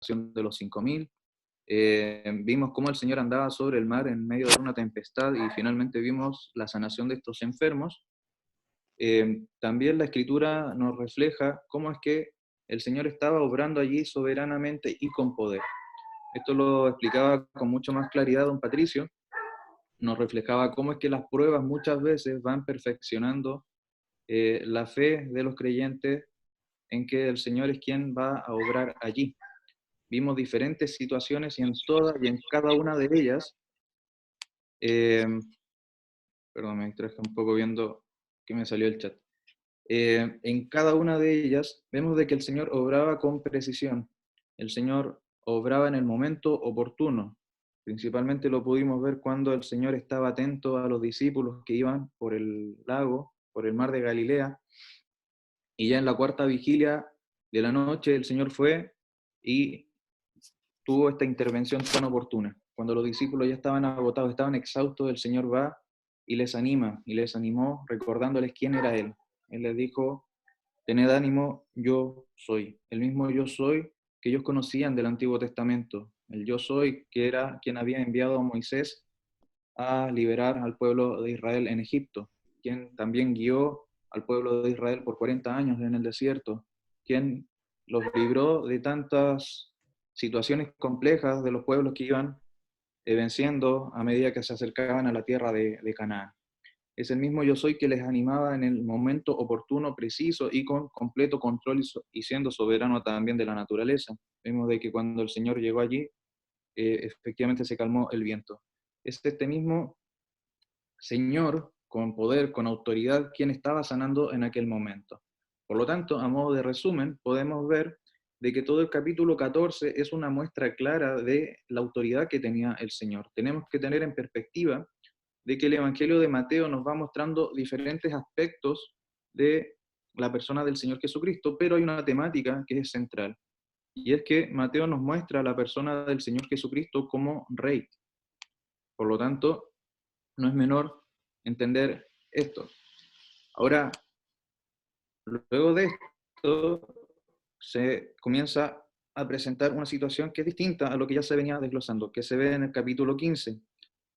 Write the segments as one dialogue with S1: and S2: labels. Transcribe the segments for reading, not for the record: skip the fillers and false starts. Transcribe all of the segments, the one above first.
S1: multiplicación de los 5.000. Vimos cómo el Señor andaba sobre el mar en medio de una tempestad y finalmente vimos la sanación de estos enfermos. También la Escritura nos refleja cómo es que el Señor estaba obrando allí soberanamente y con poder. Esto lo explicaba con mucho más claridad don Patricio. Nos reflejaba cómo es que las pruebas muchas veces van perfeccionando la fe de los creyentes en que el Señor es quien va a obrar allí. Vimos diferentes situaciones y en todas y en cada una de ellas, perdón, me distraje un poco viendo que me salió el chat. En cada una de ellas vemos de que el Señor obraba con precisión. El Señor obraba en el momento oportuno. Principalmente lo pudimos ver cuando el Señor estaba atento a los discípulos que iban por el lago, por el mar de Galilea, y ya en la cuarta vigilia de la noche el Señor fue y tuvo esta intervención tan oportuna. Cuando los discípulos ya estaban agotados, estaban exhaustos, el Señor va y les anima, y les animó recordándoles quién era Él. Él les dijo: tened ánimo, yo soy. El mismo yo soy que ellos conocían del Antiguo Testamento. El yo soy que era quien había enviado a Moisés a liberar al pueblo de Israel en Egipto, quien también guió al pueblo de Israel por 40 años en el desierto, quien los libró de tantas situaciones complejas de los pueblos que iban venciendo a medida que se acercaban a la tierra de Canaán. Es el mismo yo soy que les animaba en el momento oportuno, preciso y con completo control y siendo soberano también de la naturaleza. Vemos de que cuando el Señor llegó allí, efectivamente se calmó el viento. Es este mismo Señor, con poder, con autoridad, quien estaba sanando en aquel momento. Por lo tanto, a modo de resumen, podemos ver de que todo el capítulo 14 es una muestra clara de la autoridad que tenía el Señor. Tenemos que tener en perspectiva de que el Evangelio de Mateo nos va mostrando diferentes aspectos de la persona del Señor Jesucristo, pero hay una temática que es central, y es que Mateo nos muestra a la persona del Señor Jesucristo como Rey. Por lo tanto, no es menor entender esto. Ahora, luego de esto, se comienza a presentar una situación que es distinta a lo que ya se venía desglosando, que se ve en el capítulo 15.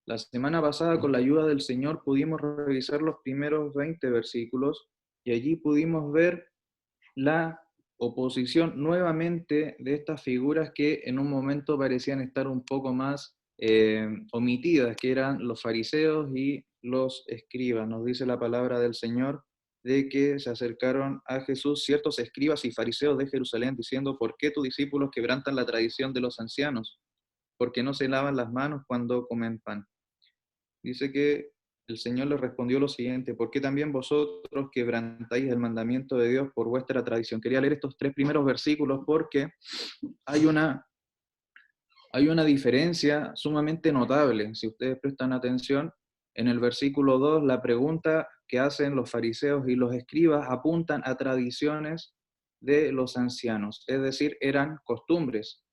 S1: La semana pasada, con la ayuda del Señor, pudimos revisar los primeros 20 versículos y allí pudimos ver la oposición nuevamente de estas figuras que en un momento parecían estar un poco más omitidas, que eran los fariseos y los escribas. Nos dice la palabra del Señor de que se acercaron a Jesús ciertos escribas y fariseos de Jerusalén diciendo: ¿por qué tus discípulos quebrantan la tradición de los ancianos? Porque no se lavan las manos cuando comen pan. Dice que el Señor les respondió lo siguiente: ¿por qué también vosotros quebrantáis el mandamiento de Dios por vuestra tradición? Quería leer estos 3 primeros versículos porque hay una diferencia sumamente notable. Si ustedes prestan atención, en el versículo 2, la pregunta que hacen los fariseos y los escribas apuntan a tradiciones de los ancianos, es decir, eran costumbres,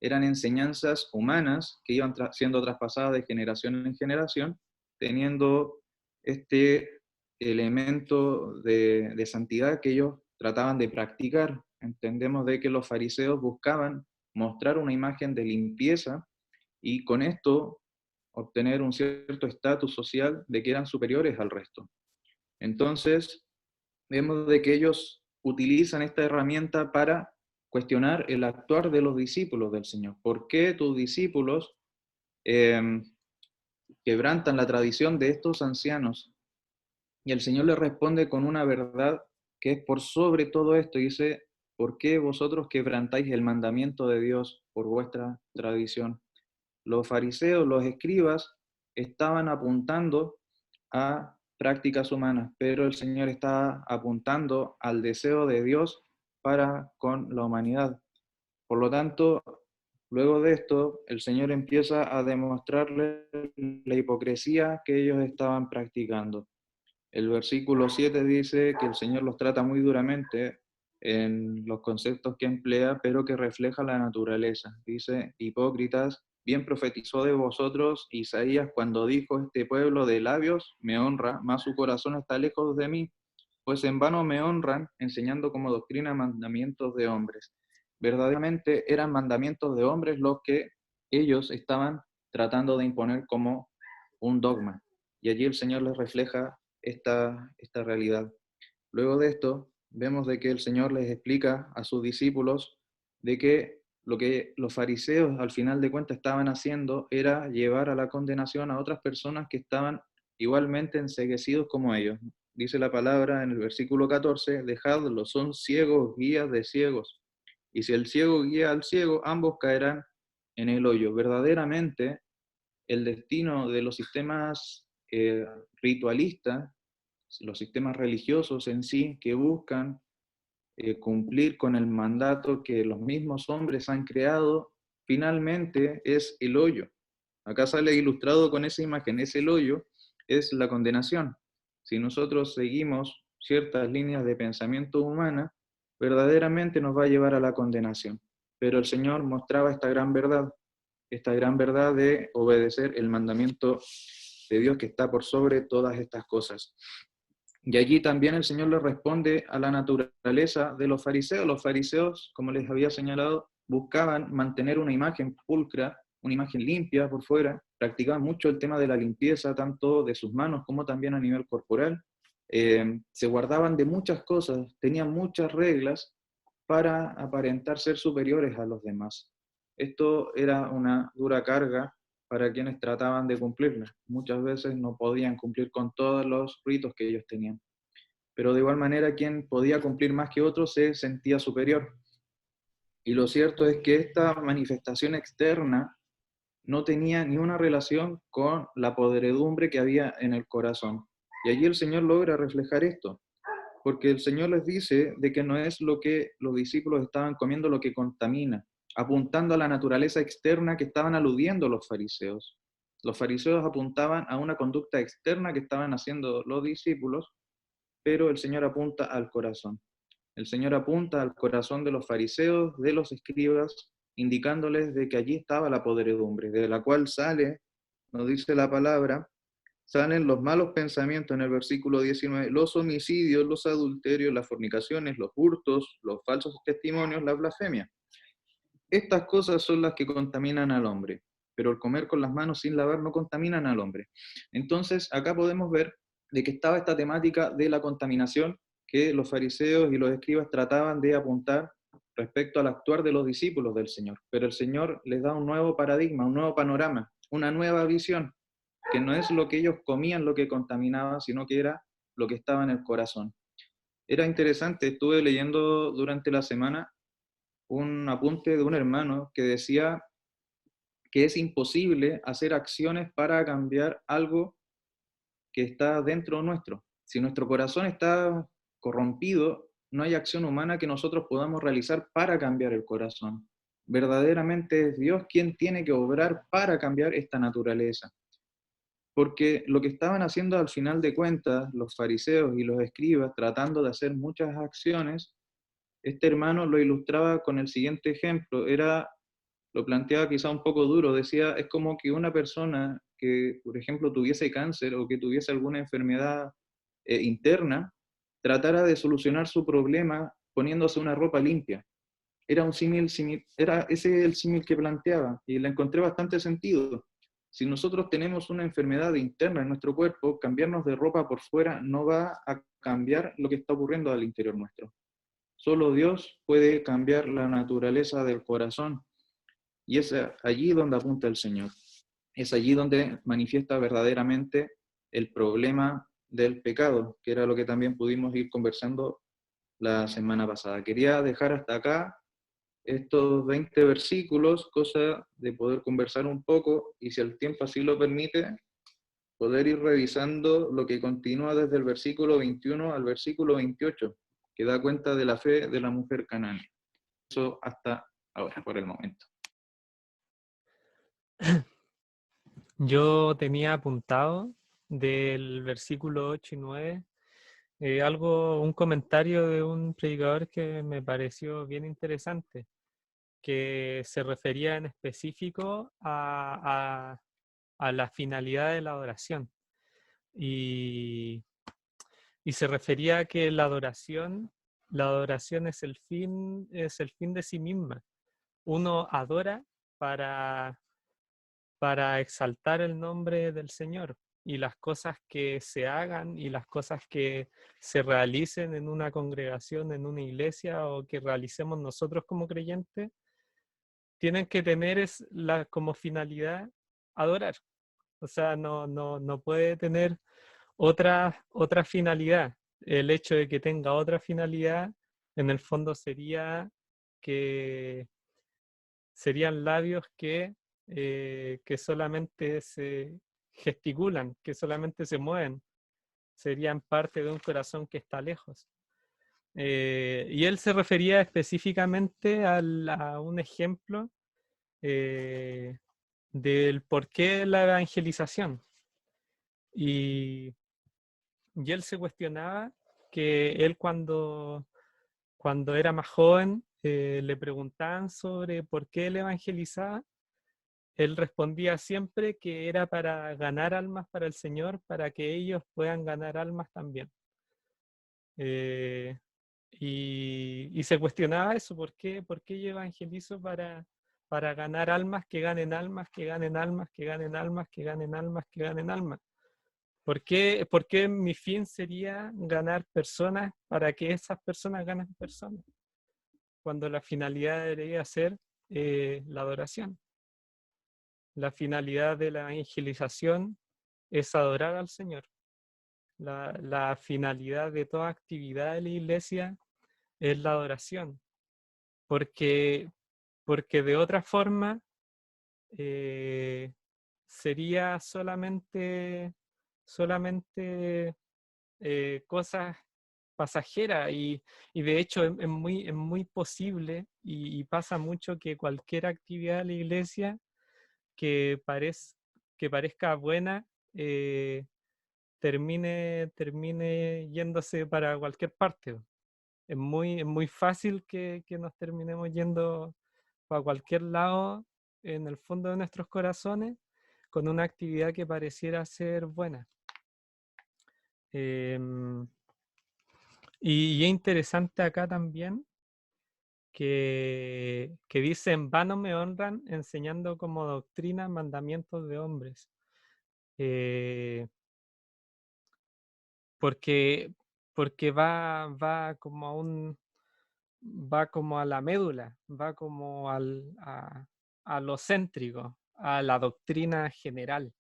S1: eran enseñanzas humanas que iban siendo traspasadas de generación en generación, teniendo este elemento de santidad que ellos trataban de practicar. Entendemos de que los fariseos buscaban mostrar una imagen de limpieza y con esto obtener un cierto estatus social de que eran superiores al resto. Entonces, vemos de que ellos utilizan esta herramienta para cuestionar el actuar de los discípulos del Señor. ¿Por qué tus discípulos quebrantan la tradición de estos ancianos? Y el Señor les responde con una verdad que es por sobre todo esto. Dice: ¿por qué vosotros quebrantáis el mandamiento de Dios por vuestra tradición? Los fariseos, los escribas, estaban apuntando a prácticas humanas, pero el Señor está apuntando al deseo de Dios para con la humanidad. Por lo tanto, luego de esto, el Señor empieza a demostrarles la hipocresía que ellos estaban practicando. El versículo 7 dice que el Señor los trata muy duramente en los conceptos que emplea, pero que refleja la naturaleza. Dice: hipócritas, bien profetizó de vosotros Isaías cuando dijo: este pueblo de labios me honra, mas su corazón está lejos de mí, pues en vano me honran, enseñando como doctrina mandamientos de hombres. verdaderamente eran mandamientos de hombres los que ellos estaban tratando de imponer como un dogma. Y allí el Señor les refleja esta realidad. Luego de esto, vemos de que el Señor les explica a sus discípulos de que lo que los fariseos al final de cuentas estaban haciendo era llevar a la condenación a otras personas que estaban igualmente enceguecidos como ellos. Dice la palabra en el versículo 14, dejadlos, son ciegos, guías de ciegos. Y si el ciego guía al ciego, ambos caerán en el hoyo. Verdaderamente, el destino de los sistemas ritualistas, los sistemas religiosos en sí, que buscan cumplir con el mandato que los mismos hombres han creado, finalmente es el hoyo. Acá sale ilustrado con esa imagen, es el hoyo, es la condenación. Si nosotros seguimos ciertas líneas de pensamiento humana, verdaderamente nos va a llevar a la condenación. Pero el Señor mostraba esta gran verdad de obedecer el mandamiento de Dios que está por sobre todas estas cosas. Y allí también el Señor le responde a la naturaleza de los fariseos. Los fariseos, como les había señalado, buscaban mantener una imagen pulcra, una imagen limpia por fuera, practicaban mucho el tema de la limpieza, tanto de sus manos como también a nivel corporal. Se guardaban de muchas cosas, tenían muchas reglas para aparentar ser superiores a los demás. Esto era una dura carga para quienes trataban de cumplirla. Muchas veces no podían cumplir con todos los ritos que ellos tenían. Pero de igual manera, quien podía cumplir más que otros se sentía superior. Y lo cierto es que esta manifestación externa no tenía ni una relación con la podredumbre que había en el corazón. Y allí el Señor logra reflejar esto, porque el Señor les dice de que no es lo que los discípulos estaban comiendo lo que contamina, apuntando a la naturaleza externa que estaban aludiendo los fariseos. Los fariseos apuntaban a una conducta externa que estaban haciendo los discípulos, pero el Señor apunta al corazón. El Señor apunta al corazón de los fariseos, de los escribas, indicándoles de que allí estaba la podredumbre, de la cual sale, nos dice la palabra, salen los malos pensamientos en el versículo 19, los homicidios, los adulterios, las fornicaciones, los hurtos, los falsos testimonios, la blasfemia. Estas cosas son las que contaminan al hombre, pero el comer con las manos sin lavar no contaminan al hombre. Entonces, acá podemos ver de que estaba esta temática de la contaminación que los fariseos y los escribas trataban de apuntar respecto al actuar de los discípulos del Señor. Pero el Señor les da un nuevo paradigma, un nuevo panorama, una nueva visión, que no es lo que ellos comían lo que contaminaba, sino que era lo que estaba en el corazón. Era interesante, estuve leyendo durante la semana un apunte de un hermano que decía que es imposible hacer acciones para cambiar algo que está dentro nuestro. Si nuestro corazón está corrompido, no hay acción humana que nosotros podamos realizar para cambiar el corazón. Verdaderamente es Dios quien tiene que obrar para cambiar esta naturaleza. Porque lo que estaban haciendo al final de cuentas los fariseos y los escribas, tratando de hacer muchas acciones, este hermano lo ilustraba con el siguiente ejemplo. Lo planteaba quizá un poco duro, decía, es como que una persona que, por ejemplo, tuviese cáncer o que tuviese alguna enfermedad interna, tratara de solucionar su problema poniéndose una ropa limpia. Era un era ese el símil que planteaba y le encontré bastante sentido. Si nosotros tenemos una enfermedad interna en nuestro cuerpo, cambiarnos de ropa por fuera no va a cambiar lo que está ocurriendo al interior nuestro. Solo Dios puede cambiar la naturaleza del corazón y es allí donde apunta el Señor. Es allí donde manifiesta verdaderamente el problema del pecado, que era lo que también pudimos ir conversando la semana pasada. Quería dejar hasta acá estos 20 versículos, cosa de poder conversar un poco y si el tiempo así lo permite, poder ir revisando lo que continúa desde el versículo 21 al versículo 28, que da cuenta de la fe de la mujer cananea. Eso hasta ahora, por el momento.
S2: Yo tenía apuntado del versículo 8 y 9 un comentario de un predicador que me pareció bien interesante, que se refería en específico a la finalidad de la adoración. Y se refería a que la adoración la adoración es el fin de sí misma. Uno adora para, para exaltar el nombre del Señor, y las cosas que se hagan y las cosas que se realicen en una congregación, en una iglesia, o que realicemos nosotros como creyentes, tienen que tener como finalidad adorar. O sea, no puede tener otra finalidad. El hecho de que tenga otra finalidad, en el fondo que serían labios que solamente se gesticulan, que solamente se mueven, serían parte de un corazón que está lejos. Y él se refería específicamente a un ejemplo eh, del por qué la evangelización. Y, y él se cuestionaba que él cuando era más joven le preguntaban sobre por qué él evangelizaba. Él respondía siempre que era para ganar almas para el Señor, para que ellos puedan ganar almas también. Eh, y se cuestionaba eso: ¿por qué yo evangelizo para ganar almas, que ganen almas, que ganen almas, que ganen almas, que ganen almas, que ganen almas? Por qué mi fin sería ganar personas para que esas personas ganen personas? Cuando la finalidad debería ser la adoración. La finalidad de la evangelización es adorar al Señor. La finalidad de toda actividad de la iglesia es la adoración, porque, porque de otra forma eh, sería solamente cosas pasajeras, y de hecho es muy posible, y pasa mucho, que cualquier actividad de la iglesia que, que parezca buena eh, termine yéndose para cualquier parte. Es muy fácil que nos terminemos yendo para cualquier lado en el fondo de nuestros corazones con una actividad que pareciera ser buena. Em, y es interesante acá también que dice: en vano me honran enseñando como doctrina mandamientos de hombres. Eh, porque porque va como a la médula, va como a lo céntrico, a la doctrina general.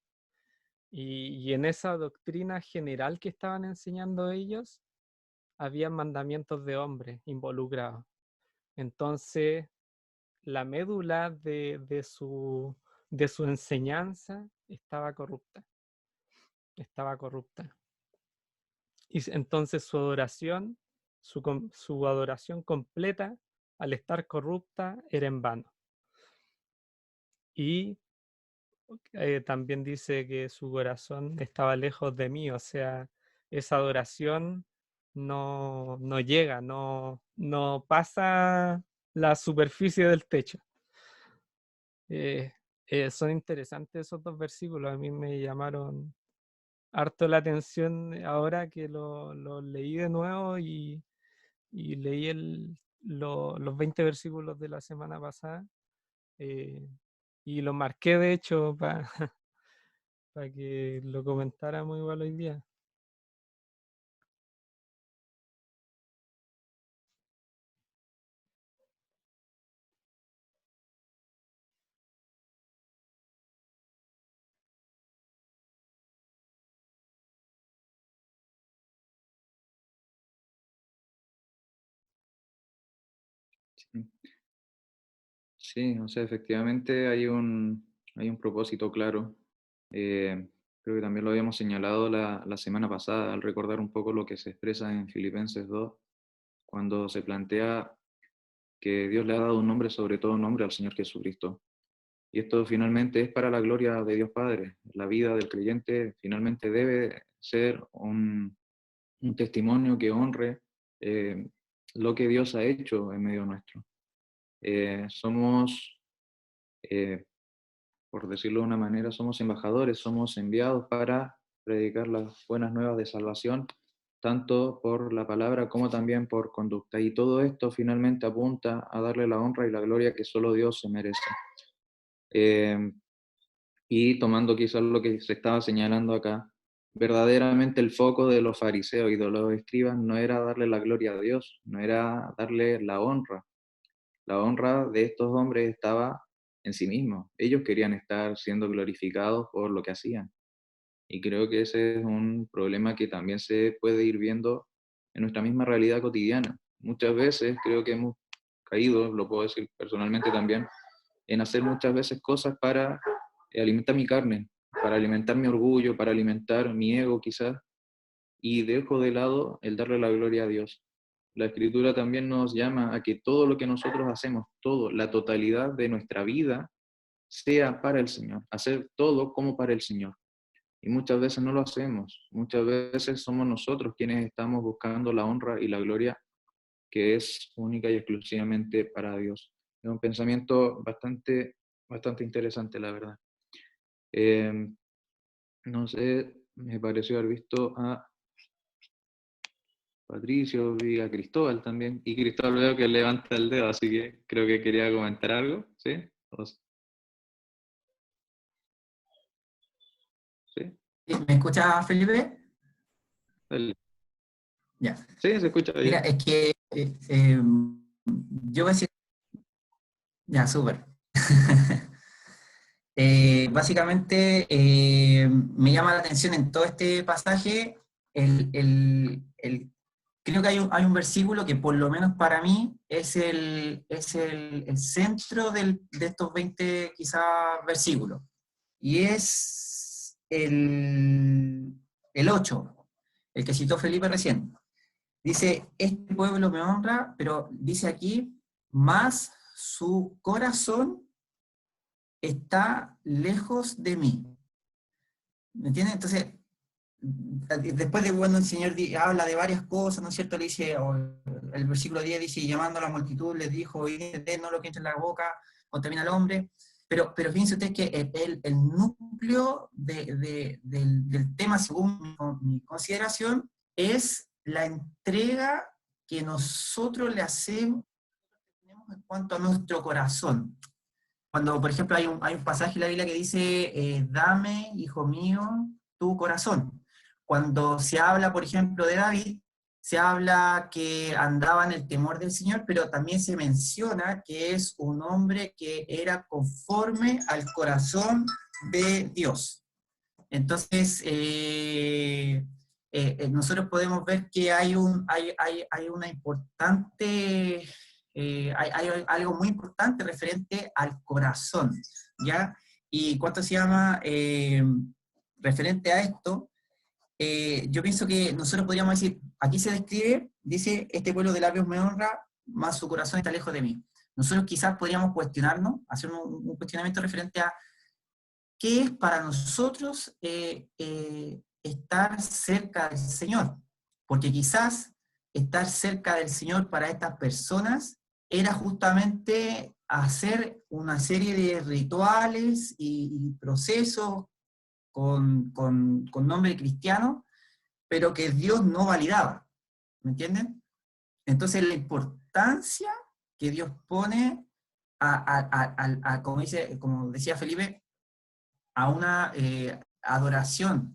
S2: Y en esa doctrina general que estaban enseñando ellos, había mandamientos de hombres involucrados. Entonces, la médula de su enseñanza estaba corrupta. Y entonces su adoración completa, al estar corrupta, era en vano. Y también dice que su corazón estaba lejos de mí, o sea, esa adoración no llega, no pasa la superficie del techo. Eh, Son interesantes esos dos versículos, a mí me llamaron harto la atención ahora que lo leí de nuevo, y leí los 20 versículos de la semana pasada, eh, y lo marqué de hecho para que lo comentáramos igual hoy día.
S1: Sí, sí, o sea, efectivamente hay un propósito claro. Eh, Creo que también lo habíamos señalado la semana pasada, al recordar un poco lo que se expresa en Filipenses 2, cuando se plantea que Dios le ha dado un nombre sobre todo nombre al Señor Jesucristo. Y esto finalmente es para la gloria de Dios Padre. La vida del creyente finalmente debe ser un testimonio que honre eh, lo que Dios ha hecho en medio nuestro. Somos, eh, por decirlo de una manera, somos embajadores, somos enviados para predicar las buenas nuevas de salvación tanto por la palabra como también por conducta. Y todo esto finalmente apunta a darle la honra y la gloria que solo Dios se merece. Y tomando quizás lo que se estaba señalando acá, verdaderamente el foco de los fariseos y de los escribas no era darle la gloria a Dios, no era darle la honra. La honra de estos hombres estaba en sí mismos. Ellos querían estar siendo glorificados por lo que hacían. Y creo que ese es un problema que también se puede ir viendo en nuestra misma realidad cotidiana. Muchas veces creo que hemos caído, lo puedo decir personalmente también, en hacer muchas veces cosas para alimentar mi carne, para alimentar mi orgullo, para alimentar mi ego quizás, y dejo de lado el darle la gloria a Dios. La Escritura también nos llama a que todo lo que nosotros hacemos, todo, la totalidad de nuestra vida, sea para el Señor, hacer todo como para el Señor. Y muchas veces no lo hacemos, muchas veces somos nosotros quienes estamos buscando la honra y la gloria que es única y exclusivamente para Dios. Es un pensamiento bastante interesante, la verdad. No sé, me pareció haber visto a Patricio, vi a Cristóbal también, y Cristóbal veo que levanta el dedo, así que creo que quería comentar algo, ¿sí? ¿Sí?
S3: ¿Me escuchas, Felipe?
S1: Dale.
S3: Ya.
S1: Sí, se escucha
S3: Mira,
S1: bien.
S3: es que yo decía, ya, súper. Básicamente me llama la atención en todo este pasaje, creo que hay un versículo que por lo menos para mí es el centro de estos 20 quizás versículos, y es el 8, el que citó Felipe recién. Dice, este pueblo me honra, pero dice aquí, más su corazón está lejos de mí. ¿Me entiendes? Entonces, después de cuando el Señor habla de varias cosas, ¿no es cierto? Le dice, el versículo 10 dice, llamando a la multitud, les dijo, no lo que entra en la boca, contamina al hombre. Pero fíjense ustedes que el núcleo del tema, según mi consideración, es la entrega que nosotros le hacemos en cuanto a nuestro corazón. Cuando, por ejemplo, hay un pasaje en la Biblia que dice, dame, hijo mío, tu corazón. Cuando se habla, por ejemplo, de David, se habla que andaba en el temor del Señor, pero también se menciona que es un hombre que era conforme al corazón de Dios. Entonces, nosotros podemos ver que hay una importante, hay algo muy importante referente al corazón, ¿ya? Y ¿cuánto se llama? Referente a esto, yo pienso que nosotros podríamos decir, aquí se describe, dice, este pueblo de labios me honra, mas su corazón está lejos de mí. Nosotros quizás podríamos cuestionarnos, hacer un cuestionamiento referente a qué es para nosotros estar cerca del Señor. Porque quizás estar cerca del Señor para estas personas era justamente hacer una serie de rituales y procesos con nombre cristiano, pero que Dios no validaba. ¿Me entienden? Entonces la importancia que Dios pone como decía Felipe, a una adoración,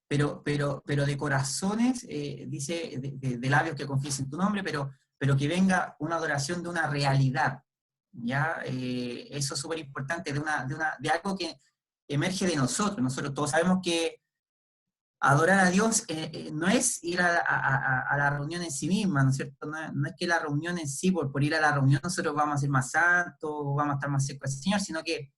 S3: pero de corazones, dice, de labios que confiesen tu nombre, pero que venga una adoración de una realidad, ¿ya? Eso es súper importante, de algo que emerge de nosotros. Nosotros todos sabemos que adorar a Dios no es ir a la reunión en sí misma, ¿no es cierto? No es que la reunión en sí, por ir a la reunión nosotros vamos a ser más santos, vamos a estar más cerca del Señor, sino que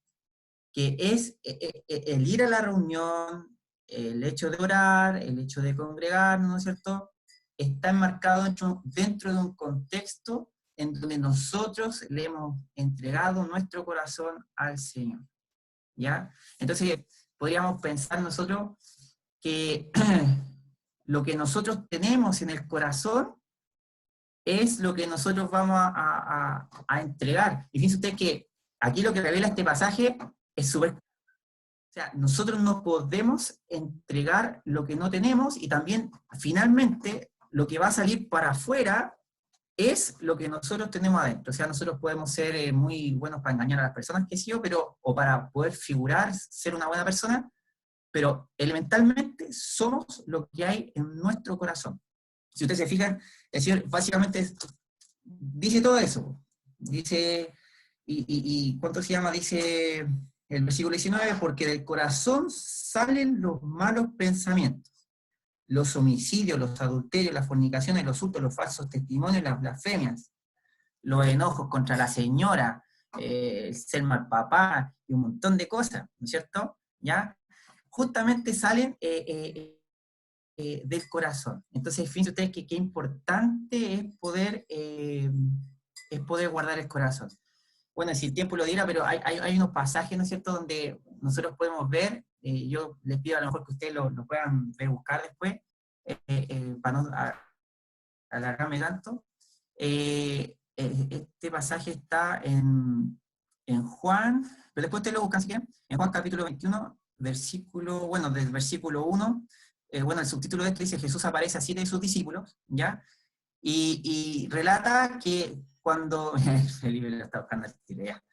S3: es el ir a la reunión, el hecho de orar, el hecho de congregarnos, ¿no es cierto? Está enmarcado dentro de un contexto en donde nosotros le hemos entregado nuestro corazón al Señor, ¿ya? Entonces, podríamos pensar nosotros que lo que nosotros tenemos en el corazón es lo que nosotros vamos a entregar. Y fíjense usted que aquí lo que revela este pasaje es súper O sea, nosotros no podemos entregar lo que no tenemos y también, finalmente, lo que va a salir para afuera es lo que nosotros tenemos adentro. O sea, nosotros podemos ser muy buenos para engañar a las personas, que sí, pero, o para poder figurar, ser una buena persona, pero elementalmente somos lo que hay en nuestro corazón. Si ustedes se fijan, el Señor básicamente dice todo eso. Dice, ¿cuánto se llama? Dice el versículo 19, porque del corazón salen los malos pensamientos, los homicidios, los adulterios, las fornicaciones, los hurtos, los falsos testimonios, las blasfemias, los enojos contra la señora, ser mal papá y un montón de cosas, ¿no es cierto? ¿Ya? Justamente salen del corazón. Entonces, fíjense ustedes que qué importante es poder guardar el corazón. Bueno, si el tiempo lo diera, pero hay unos pasajes, ¿no es cierto?, donde nosotros podemos ver, yo les pido a lo mejor que ustedes lo puedan ver, buscar después, para no alargarme tanto. Este pasaje está en Juan, pero después ustedes lo buscan, si quieren, en Juan capítulo 21, versículo, bueno, del versículo 1, bueno, el subtítulo de este dice, Jesús aparece a 7 de sus discípulos, ¿ya? Y relata que cuando, Felipe lo está buscando el título, ya.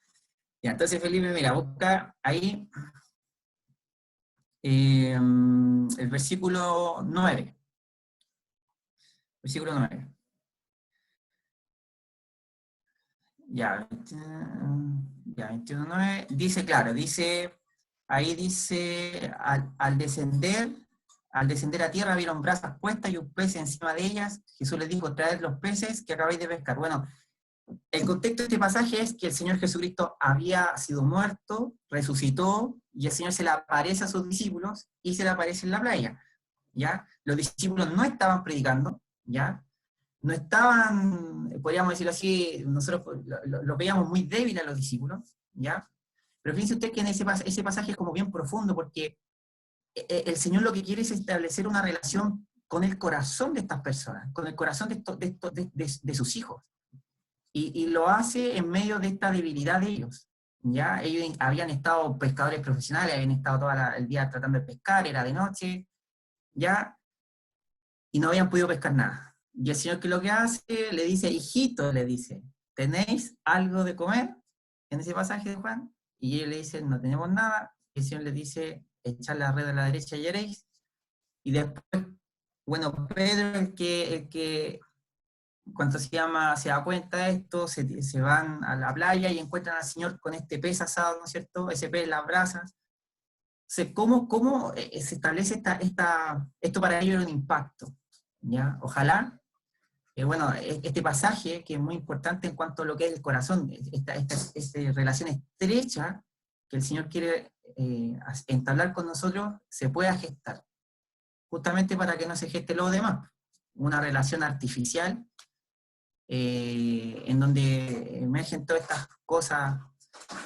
S3: Ya, entonces Felipe, mira, busca ahí el versículo 9. Versículo 9. Ya, 21.9. Dice, claro, dice, ahí dice, al descender a tierra vieron brasas puestas y un pez encima de ellas. Jesús les dijo, traed los peces que acabáis de pescar. Bueno, el contexto de este pasaje es que el Señor Jesucristo había sido muerto, resucitó, y el Señor se le aparece a sus discípulos y se le aparece en la playa, ¿ya? Los discípulos no estaban predicando, ¿ya? No estaban, podríamos decirlo así, nosotros lo veíamos muy débil a los discípulos, ¿ya? Pero fíjense usted que en ese pasaje es como bien profundo, porque el Señor lo que quiere es establecer una relación con el corazón de estas personas, con el corazón de sus hijos. Y lo hace en medio de esta debilidad de ellos. ¿Ya? Ellos habían estado pescadores profesionales, habían estado todo el día tratando de pescar, era de noche, ¿ya? Y no habían podido pescar nada. Y el Señor, que lo que hace, le dice, hijito, le dice, ¿tenéis algo de comer? En ese pasaje de Juan. Y ellos le dicen, no tenemos nada. Y el Señor le dice, echad la red a la derecha y haréis. Y después, bueno, Pedro, el que cuando se da cuenta de esto, se van a la playa y encuentran al Señor con este pez asado, ¿no es cierto? Ese pez en las brasas. Entonces, ¿cómo se establece esto para ellos era un impacto? ¿Ya? Ojalá, bueno, este pasaje, que es muy importante en cuanto a lo que es el corazón, esta relación estrecha que el Señor quiere entablar con nosotros, se pueda gestar, justamente para que no se geste lo demás. Una relación artificial en donde emergen todas estas cosas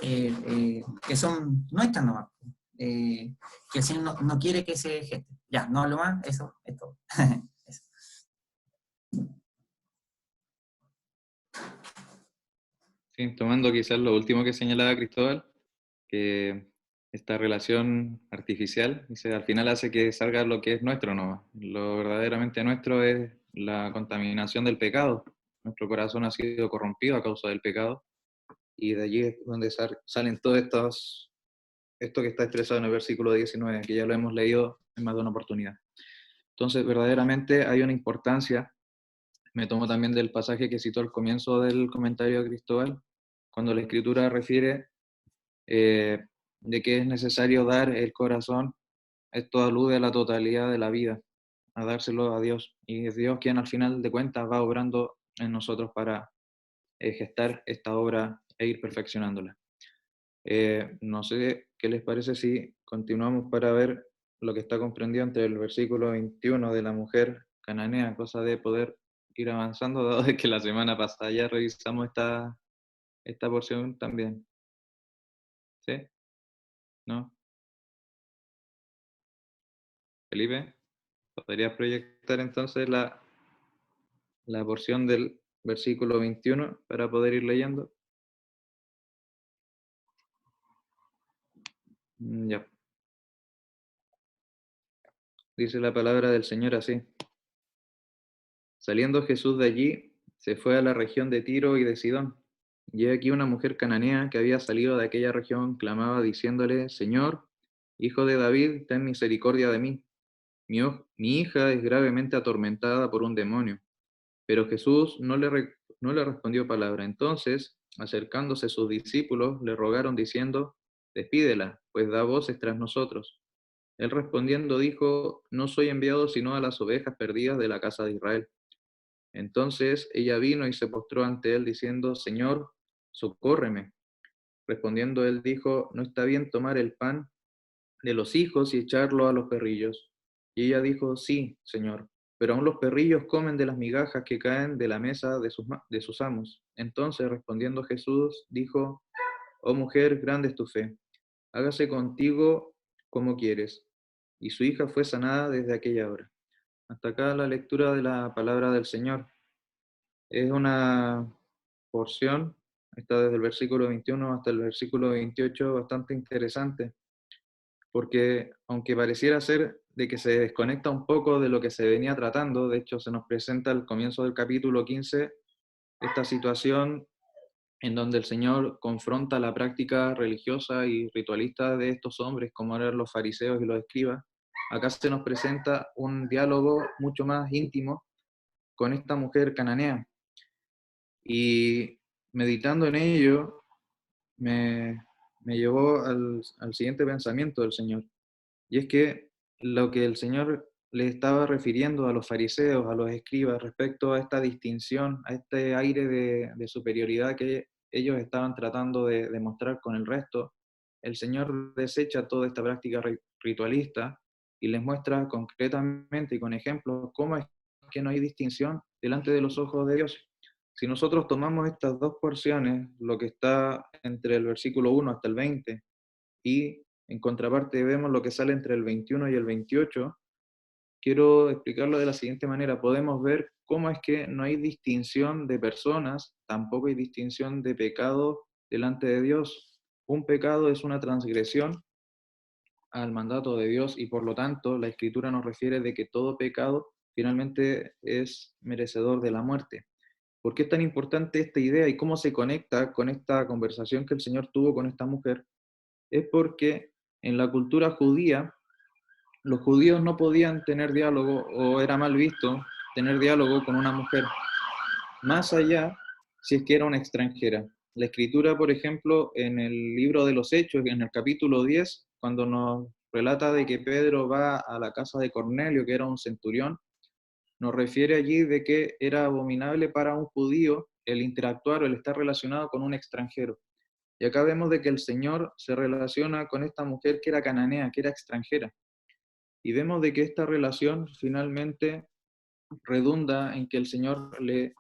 S3: que son nuestras nomás, que el Señor no quiere que se gesten. Ya, no hablo más, eso es todo. Eso.
S1: Sí, tomando quizás lo último que señalaba Cristóbal, que esta relación artificial, dice, al final hace que salga lo que es nuestro, ¿no? Lo verdaderamente nuestro es la contaminación del pecado. Nuestro corazón ha sido corrompido a causa del pecado, y de allí es donde salen todos esto que está expresado en el versículo 19, que ya lo hemos leído en más de una oportunidad. Entonces, verdaderamente hay una importancia. Me tomo también del pasaje que citó al comienzo del comentario de Cristóbal, cuando la Escritura refiere de que es necesario dar el corazón. Esto alude a la totalidad de la vida, a dárselo a Dios. Y es Dios quien al final de cuentas va obrando en nosotros para gestar esta obra e ir perfeccionándola. No sé qué les parece si continuamos para ver lo que está comprendido entre el versículo 21 de la mujer cananea, cosa de poder ir avanzando, dado de que la semana pasada ya revisamos esta porción también. ¿Sí? ¿No? Felipe, ¿podrías proyectar entonces la porción del versículo 21 para poder ir leyendo? Ya. Dice la palabra del Señor así. Saliendo Jesús de allí, se fue a la región de Tiro y de Sidón. Y he aquí una mujer cananea que había salido de aquella región clamaba diciéndole, Señor, hijo de David, ten misericordia de mí. Mi hija es gravemente atormentada por un demonio. Pero Jesús no le respondió palabra. Entonces, acercándose sus discípulos, le rogaron diciendo, despídela, pues da voces tras nosotros. Él respondiendo dijo, no soy enviado sino a las ovejas perdidas de la casa de Israel. Entonces ella vino y se postró ante él diciendo, Señor, socórreme. Respondiendo él dijo, no está bien tomar el pan de los hijos y echarlo a los perrillos. Y ella dijo, sí, Señor, pero aún los perrillos comen de las migajas que caen de la mesa de sus amos. Entonces respondiendo Jesús dijo, oh mujer, grande es tu fe, hágase contigo como quieres. Y su hija fue sanada desde aquella hora. Hasta acá la lectura de la palabra del Señor. Es una porción, está desde el versículo 21 hasta el versículo 28, bastante interesante, porque aunque pareciera ser de que se desconecta un poco de lo que se venía tratando, de hecho se nos presenta al comienzo del capítulo 15 esta situación en donde el Señor confronta la práctica religiosa y ritualista de estos hombres, como eran los fariseos y los escribas. Acá se nos presenta un diálogo mucho más íntimo con esta mujer cananea. Y meditando en ello, me, me llevó al siguiente pensamiento del Señor. Y es que lo que el Señor le estaba refiriendo a los fariseos, a los escribas, respecto a esta distinción, a este aire de superioridad que ellos estaban tratando de demostrar con el resto, el Señor desecha toda esta práctica ritualista y les muestra concretamente y con ejemplos cómo es que no hay distinción delante de los ojos de Dios. Si nosotros tomamos estas dos porciones, lo que está entre el versículo 1 hasta el 20, y en contraparte vemos lo que sale entre el 21 y el 28, quiero explicarlo de la siguiente manera. Podemos ver cómo es que no hay distinción de personas, tampoco hay distinción de pecado delante de Dios. Un pecado es una transgresión al mandato de Dios y por lo tanto la Escritura nos refiere de que todo pecado finalmente es merecedor de la muerte. ¿Por qué es tan importante esta idea y cómo se conecta con esta conversación que el Señor tuvo con esta mujer? Es porque en la cultura judía los judíos no podían tener diálogo o era mal visto tener diálogo con una mujer, más allá si es que era una extranjera. La escritura, por ejemplo, en el libro de los Hechos, en el capítulo 10, cuando nos relata de que Pedro va a la casa de Cornelio, que era un centurión, nos refiere allí de que era abominable para un judío el interactuar o el estar relacionado con un extranjero. Y acá vemos de que el Señor se relaciona con esta mujer que era cananea, que era extranjera. Y vemos de que esta relación finalmente redunda en que el Señor le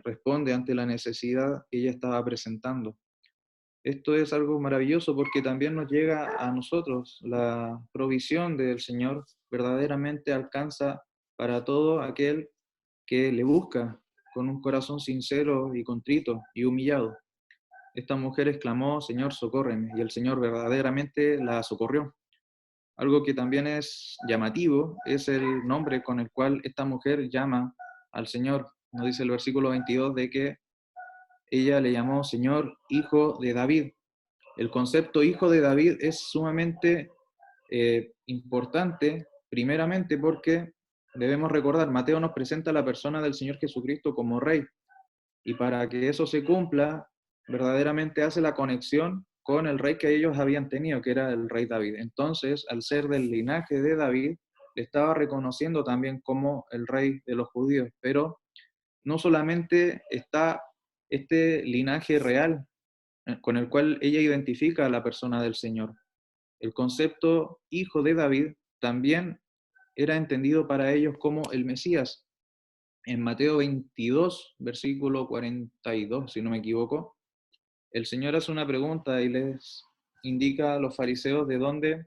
S1: responde ante la necesidad que ella estaba presentando. Esto es algo maravilloso porque también nos llega a nosotros. La provisión del Señor verdaderamente alcanza para todo aquel que le busca con un corazón sincero y contrito y humillado. Esta mujer exclamó, Señor, socórreme, y el Señor verdaderamente la socorrió. Algo que también es llamativo es el nombre con el cual esta mujer llama al Señor. Nos dice el versículo 22 de que ella le llamó Señor, hijo de David. El concepto hijo de David es sumamente importante, primeramente porque debemos recordar, Mateo nos presenta a la persona del Señor Jesucristo como rey. Y para que eso se cumpla, verdaderamente hace la conexión con el rey que ellos habían tenido, que era el rey David. Entonces, al ser del linaje de David, le estaba reconociendo también como el rey de los judíos. Pero no solamente está este linaje real con el cual ella identifica a la persona del Señor. El concepto hijo de David también era entendido para ellos como el Mesías. En Mateo 22, versículo 42, si no me equivoco, el Señor hace una pregunta y les indica a los fariseos de dónde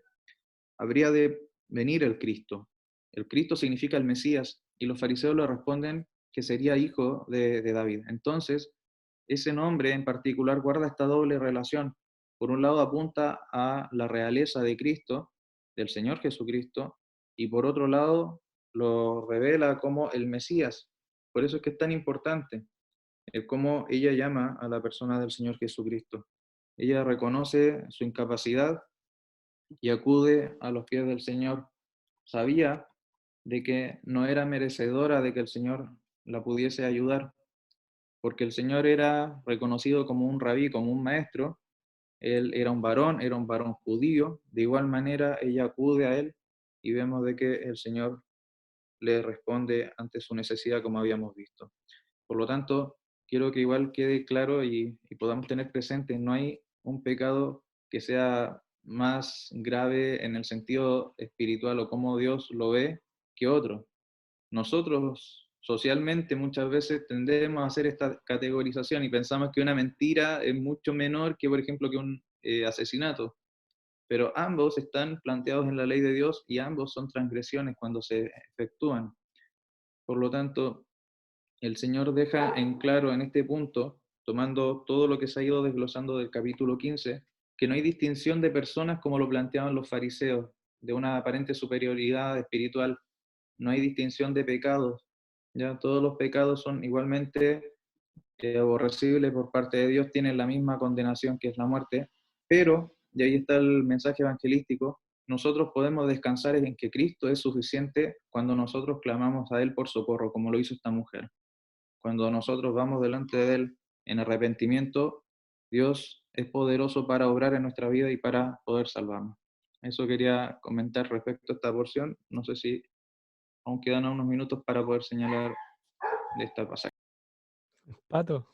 S1: habría de venir el Cristo. El Cristo significa el Mesías y los fariseos le responden que sería hijo de David. Entonces, ese nombre en particular guarda esta doble relación. Por un lado apunta a la realeza de Cristo, del Señor Jesucristo, y por otro lado lo revela como el Mesías. Por eso es que es tan importante el cómo ella llama a la persona del Señor Jesucristo. Ella reconoce su incapacidad y acude a los pies del Señor. Sabía de que no era merecedora de que el Señor la pudiese ayudar, porque el Señor era reconocido como un rabí, como un maestro. Él era un varón judío. De igual manera, ella acude a él y vemos de que el Señor le responde ante su necesidad, como habíamos visto. Por lo tanto, quiero que igual quede claro y podamos tener presente, no hay un pecado que sea más grave en el sentido espiritual o como Dios lo ve que otro. Nosotros socialmente muchas veces tendemos a hacer esta categorización y pensamos que una mentira es mucho menor que, por ejemplo, que un asesinato, pero ambos están planteados en la ley de Dios y ambos son transgresiones cuando se efectúan. Por lo tanto, el Señor deja en claro en este punto, tomando todo lo que se ha ido desglosando del capítulo 15, que no hay distinción de personas como lo planteaban los fariseos, de una aparente superioridad espiritual. No hay distinción de pecados. Ya todos los pecados son igualmente aborrecibles por parte de Dios, tienen la misma condenación que es la muerte, pero, y ahí está el mensaje evangelístico, nosotros podemos descansar en que Cristo es suficiente cuando nosotros clamamos a Él por socorro, como lo hizo esta mujer. Cuando nosotros vamos delante de Él en arrepentimiento, Dios es poderoso para obrar en nuestra vida y para poder salvarnos. Eso quería comentar respecto a esta porción. No sé si aún quedan unos minutos para poder señalar de esta pasaje.
S2: Pato.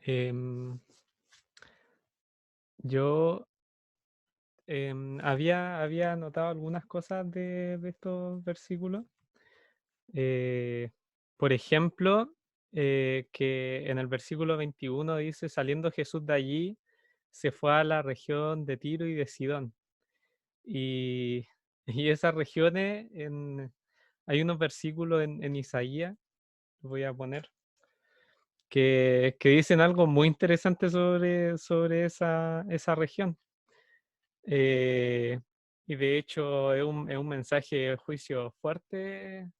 S2: Em, yo había notado algunas cosas de estos versículos. Por ejemplo, que en el versículo 21 dice, saliendo Jesús de allí, se fue a la región de Tiro y de Sidón. Y, y esas regiones, hay unos versículos en Isaías, voy a poner, que dicen algo muy interesante sobre esa región. Y de hecho es un mensaje de juicio fuerte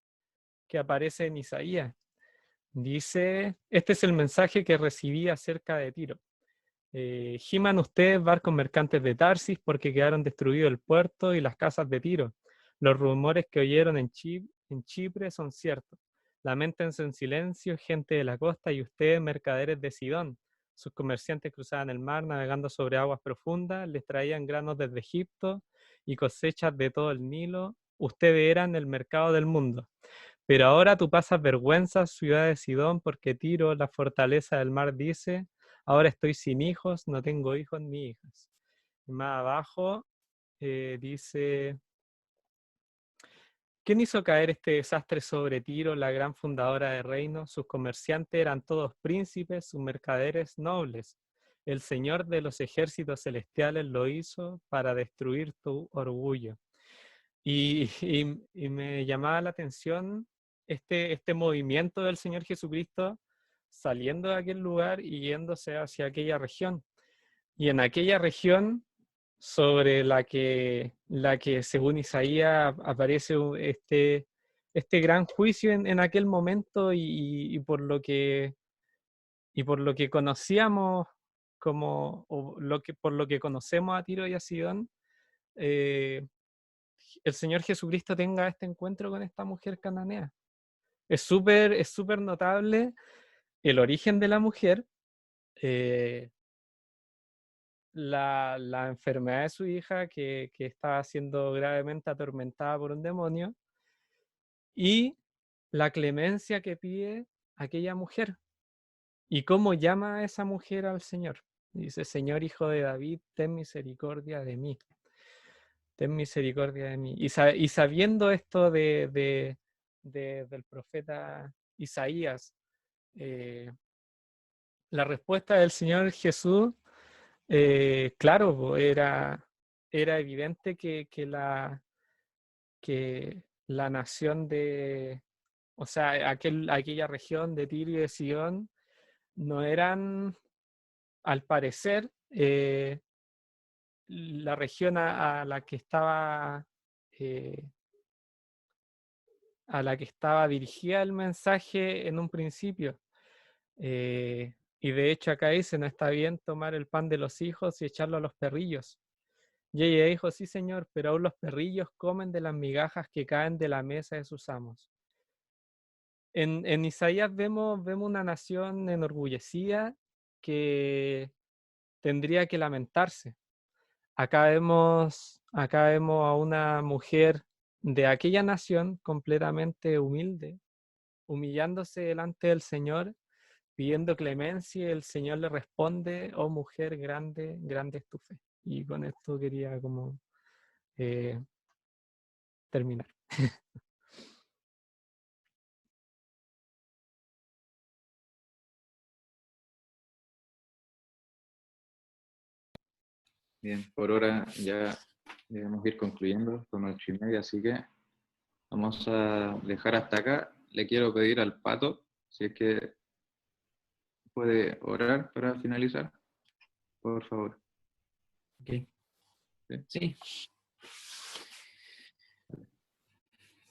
S2: que aparece en Isaías. Dice, este es el mensaje que recibí acerca de Tiro. Giman ustedes, barcos mercantes de Tarsis, porque quedaron destruidos el puerto y las casas de Tiro. Los rumores que oyeron en Chipre son ciertos. Lamentense en silencio, gente de la costa, y ustedes, mercaderes de Sidón. Sus comerciantes cruzaban el mar navegando sobre aguas profundas, les traían granos desde Egipto y cosechas de todo el Nilo. Ustedes eran el mercado del mundo. Pero ahora tú pasas vergüenza, ciudad de Sidón, porque Tiro, la fortaleza del mar, dice, ahora estoy sin hijos, no tengo hijos ni hijas. Y más abajo dice, ¿quién hizo caer este desastre sobre Tiro, la gran fundadora de reino? Sus comerciantes eran todos príncipes, sus mercaderes nobles. El Señor de los ejércitos celestiales lo hizo para destruir tu orgullo. Y me llamaba la atención este movimiento del Señor Jesucristo saliendo de aquel lugar y yéndose hacia aquella región. Y en aquella región sobre la que según Isaías aparece este gran juicio en aquel momento y por lo que conocíamos como, por lo que conocemos a Tiro y a Sidón, el Señor Jesucristo tenga este encuentro con esta mujer cananea. Es súper notable el origen de la mujer, eh, la enfermedad de su hija que estaba siendo gravemente atormentada por un demonio y la clemencia que pide aquella mujer y cómo llama a esa mujer al Señor. Dice, Señor hijo de David, ten misericordia de mí. Ten misericordia de mí. Y sabiendo esto del profeta Isaías, la respuesta del Señor Jesús claro, po, era evidente que la nación de, o sea, aquella región de Tiro y de Sidón no eran, al parecer, la región eh, a la que estaba dirigida el mensaje en un principio. Y de hecho acá dice, no está bien tomar el pan de los hijos y echarlo a los perrillos. Y ella dijo, sí señor, pero aún los perrillos comen de las migajas que caen de la mesa de sus amos. En Isaías vemos una nación enorgullecida que tendría que lamentarse. Acá vemos a una mujer de aquella nación completamente humilde, humillándose delante del Señor, pidiendo clemencia, y el Señor le responde, oh mujer grande, grande es tu fe. Y con esto quería como eh, terminar.
S1: Bien, por ahora ya debemos ir concluyendo, son 8:30, así que vamos a dejar hasta acá. Le quiero pedir al Pato, si es que puede orar para finalizar, por favor.
S4: Ok.
S1: Sí.
S4: Sí.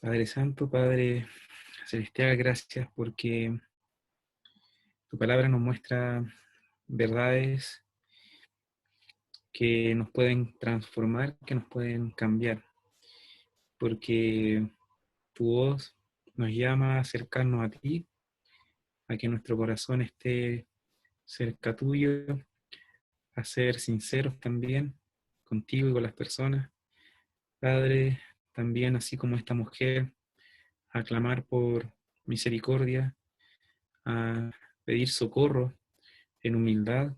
S4: Padre Santo, Padre Celestial, gracias porque tu palabra nos muestra verdades que nos pueden transformar, que nos pueden cambiar, porque tu voz nos llama a acercarnos a ti, a que nuestro corazón esté cerca tuyo, a ser sinceros también contigo y con las personas. Padre, también así como esta mujer, a clamar por misericordia, a pedir socorro en humildad,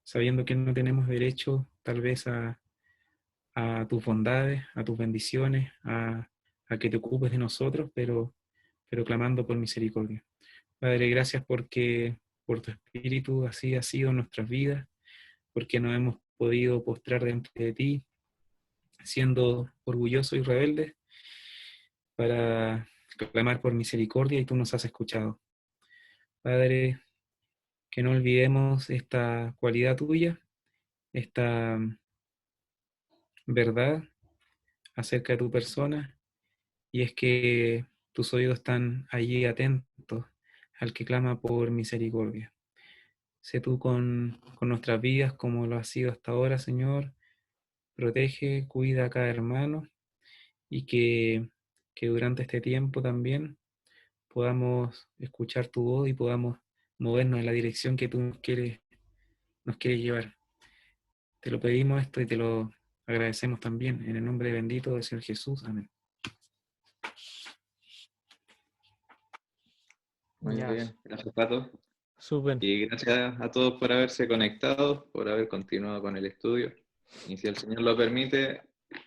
S4: sabiendo que no tenemos derecho tal vez a tus bondades, a tus bendiciones, a que te ocupes de nosotros, pero clamando por misericordia. Padre, gracias porque por tu espíritu así ha sido en nuestras vidas, porque nos hemos podido postrar delante de ti, siendo orgullosos y rebeldes, para clamar por misericordia y tú nos has escuchado. Padre, que no olvidemos esta cualidad tuya, esta verdad acerca de tu persona, y es que tus oídos están allí atentos al que clama por misericordia. Sé tú con nuestras vidas como lo has sido hasta ahora, Señor. Protege, cuida a cada hermano y que durante este tiempo también podamos escuchar tu voz y podamos movernos en la dirección que tú nos quieres llevar. Te lo pedimos esto y te lo agradecemos también en el nombre bendito del Señor Jesús. Amén.
S1: Muy
S2: Ya,
S1: bien, gracias Pato.
S2: súper.
S1: Y gracias a todos por haberse conectado, por haber continuado con el estudio. Y si el Señor lo permite,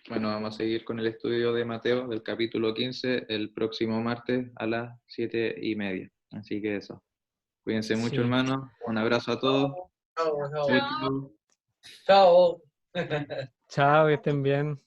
S1: bueno, vamos a seguir con el estudio de Mateo del capítulo 15 el próximo martes a las 7:30. Así que eso. Cuídense mucho,
S2: Sí.
S1: hermanos. Un abrazo a todos.
S5: Chao, chao.
S1: Chau, chau.
S5: Chao.
S2: Chao, que estén bien.